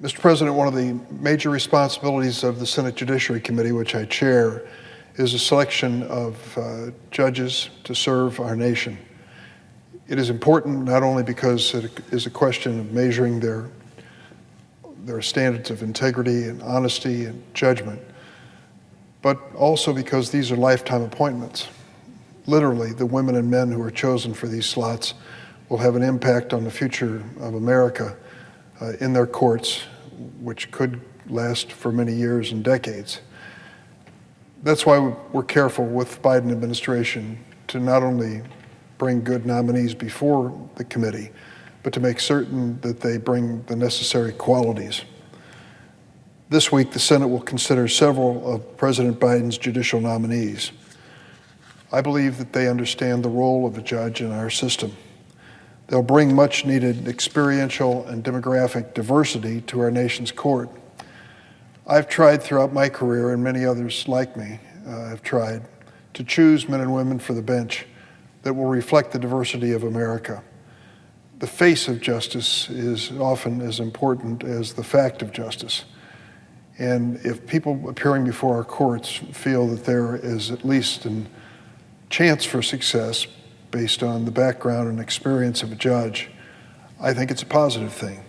Mr. President, one of the major responsibilities of the Senate Judiciary Committee, which I chair, is a selection of judges to serve our nation. It is important not only because it is a question of measuring their standards of integrity and honesty and judgment, but also because these are lifetime appointments. Literally, the women and men who are chosen for these slots will have an impact on the future of America in their courts, which could last for many years and decades. That's why we're careful with the Biden administration to not only bring good nominees before the committee, but to make certain that they bring the necessary qualities. This week, the Senate will consider several of President Biden's judicial nominees. I believe that they understand the role of a judge in our system. They'll bring much needed experiential and demographic diversity to our nation's court. I've tried throughout my career, and many others like me have tried, to choose men and women for the bench that will reflect the diversity of America. The face of justice is often as important as the fact of justice. And if people appearing before our courts feel that there is at least a chance for success based on the background and experience of a judge, I think it's a positive thing.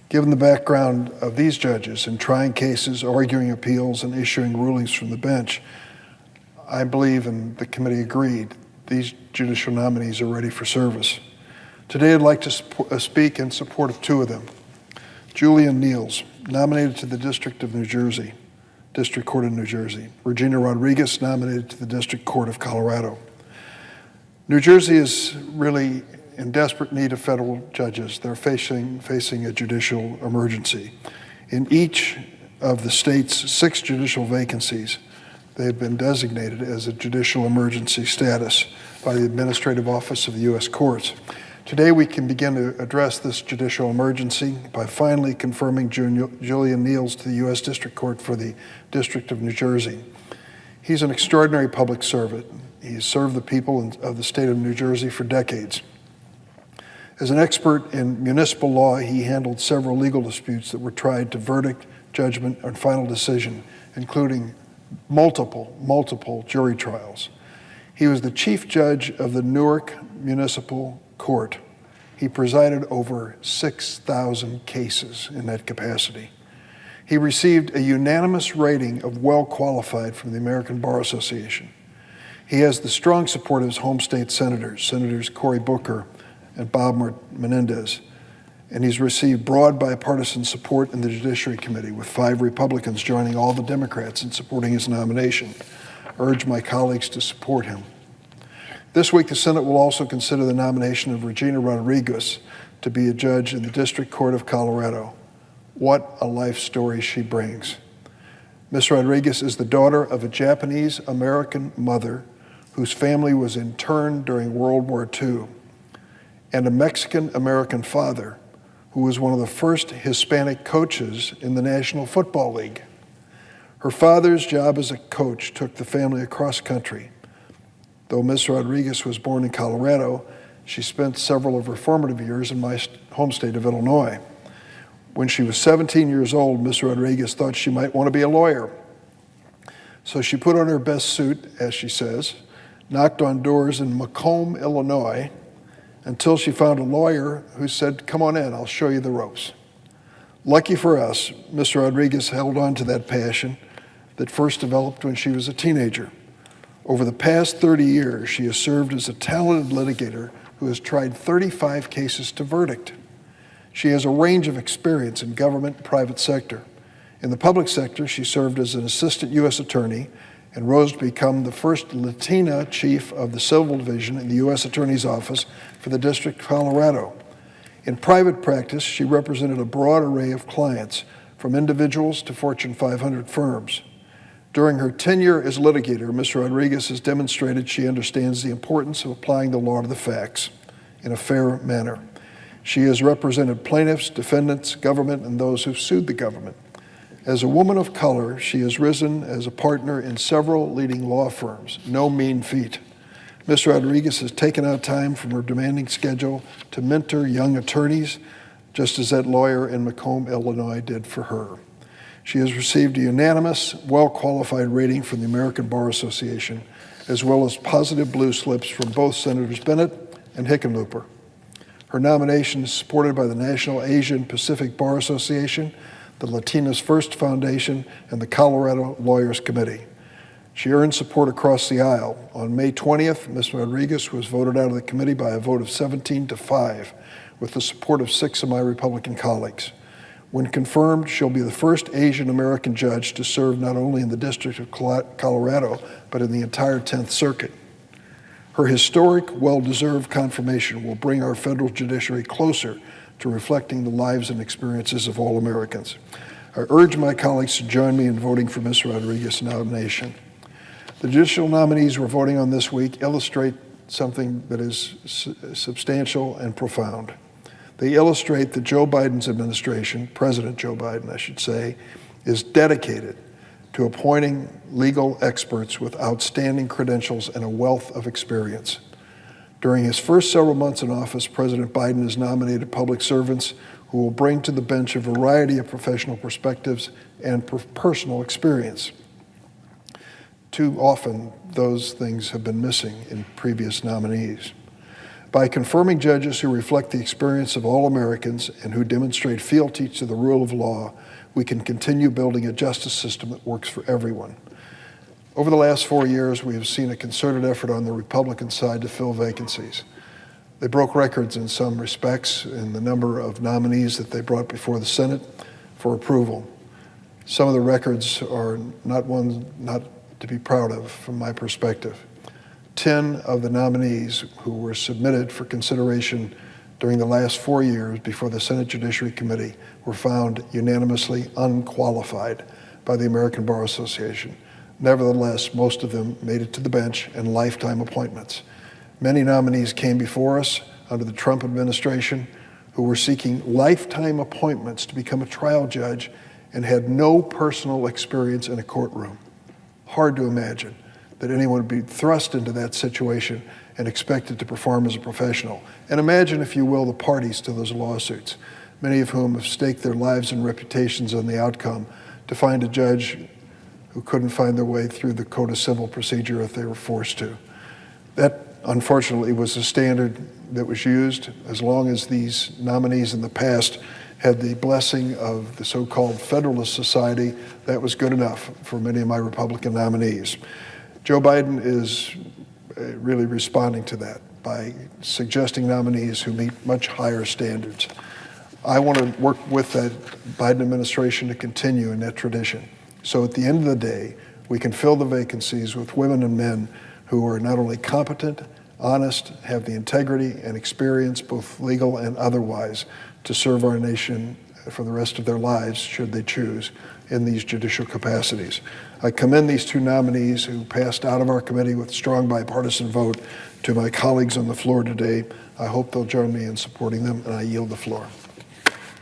Given the background of these judges in trying cases, arguing appeals, and issuing rulings from the bench, I believe, and the committee agreed, these judicial nominees are ready for service. Today, I'd like to speak in support of two of them. Julian Niels, nominated to the District of New Jersey, District Court of New Jersey. Regina Rodriguez, nominated to the District Court of Colorado. New Jersey is really in desperate need of federal judges. They're facing a judicial emergency. In each of the state's 6 judicial vacancies, they've been designated as a judicial emergency status by the Administrative Office of the U.S. Courts. Today, we can begin to address this judicial emergency by finally confirming Julian Niels to the U.S. District Court for the District of New Jersey. He's an extraordinary public servant. He's served the people of the state of New Jersey for decades. As an expert in municipal law, he handled several legal disputes that were tried to verdict, judgment, and final decision, including multiple jury trials. He was the chief judge of the Newark Municipal Court. He presided over 6,000 cases in that capacity. He received a unanimous rating of well qualified from the American Bar Association. He has the strong support of his home state Senators Cory Booker and Bob Menendez, and he's received broad bipartisan support in the Judiciary Committee, with 5 Republicans joining all the Democrats in supporting his nomination. I urge my colleagues to support him. This week, the Senate will also consider the nomination of Regina Rodriguez to be a judge in the District Court of Colorado. What a life story she brings. Ms. Rodriguez is the daughter of a Japanese-American mother whose family was interned during World War II, and a Mexican-American father who was one of the first Hispanic coaches in the National Football League. Her father's job as a coach took the family across country. Though Ms. Rodriguez was born in Colorado, she spent several of her formative years in my home state of Illinois. When she was 17 years old, Ms. Rodriguez thought she might want to be a lawyer. So she put on her best suit, as she says, knocked on doors in Macomb, Illinois, until she found a lawyer who said, "Come on in, I'll show you the ropes." Lucky for us, Ms. Rodriguez held on to that passion that first developed when she was a teenager. Over the past 30 years, she has served as a talented litigator who has tried 35 cases to verdict. She has a range of experience in government and private sector. In the public sector, she served as an assistant U.S. attorney and rose to become the first Latina chief of the Civil Division in the U.S. Attorney's Office for the District of Colorado. In private practice, she represented a broad array of clients, from individuals to Fortune 500 firms. During her tenure as litigator, Ms. Rodriguez has demonstrated she understands the importance of applying the law to the facts in a fair manner. She has represented plaintiffs, defendants, government, and those who've sued the government. As a woman of color, she has risen as a partner in several leading law firms, no mean feat. Ms. Rodriguez has taken out time from her demanding schedule to mentor young attorneys, just as that lawyer in Macomb, Illinois did for her. She has received a unanimous, well-qualified rating from the American Bar Association, as well as positive blue slips from both Senators Bennett and Hickenlooper. Her nomination is supported by the National Asian Pacific Bar Association, the Latinos First Foundation, and the Colorado Lawyers Committee. She earned support across the aisle. On May 20th, Ms. Rodriguez was voted out of the committee by a vote of 17-5, with the support of 6 of my Republican colleagues. When confirmed, she'll be the first Asian American judge to serve not only in the District of Colorado, but in the entire 10th Circuit. Her historic, well-deserved confirmation will bring our federal judiciary closer to reflecting the lives and experiences of all Americans. I urge my colleagues to join me in voting for Ms. Rodriguez's nomination. The judicial nominees we're voting on this week illustrate something that is substantial and profound. They illustrate that Joe Biden's administration, President Joe Biden, I should say, is dedicated to appointing legal experts with outstanding credentials and a wealth of experience. During his first several months in office, President Biden has nominated public servants who will bring to the bench a variety of professional perspectives and personal experience. Too often, those things have been missing in previous nominees. By confirming judges who reflect the experience of all Americans and who demonstrate fealty to the rule of law, we can continue building a justice system that works for everyone. Over the last 4 years, we have seen a concerted effort on the Republican side to fill vacancies. They broke records in some respects in the number of nominees that they brought before the Senate for approval. Some of the records are not to be proud of from my perspective. 10 of the nominees who were submitted for consideration during the last 4 years before the Senate Judiciary Committee were found unanimously unqualified by the American Bar Association. Nevertheless, most of them made it to the bench and lifetime appointments. Many nominees came before us under the Trump administration who were seeking lifetime appointments to become a trial judge and had no personal experience in a courtroom. Hard to imagine that anyone would be thrust into that situation and expected to perform as a professional. And imagine, if you will, the parties to those lawsuits, many of whom have staked their lives and reputations on the outcome, to find a judge who couldn't find their way through the Code of Civil Procedure if they were forced to. That, unfortunately, was the standard that was used. As long as these nominees in the past had the blessing of the so-called Federalist Society, that was good enough for many of my Republican nominees. Joe Biden is really responding to that by suggesting nominees who meet much higher standards. I want to work with the Biden administration to continue in that tradition. So at the end of the day, we can fill the vacancies with women and men who are not only competent, honest, have the integrity and experience, both legal and otherwise, to serve our nation for the rest of their lives, should they choose, in these judicial capacities. I commend these 2 nominees who passed out of our committee with strong bipartisan vote to my colleagues on the floor today. I hope they'll join me in supporting them, and I yield the floor.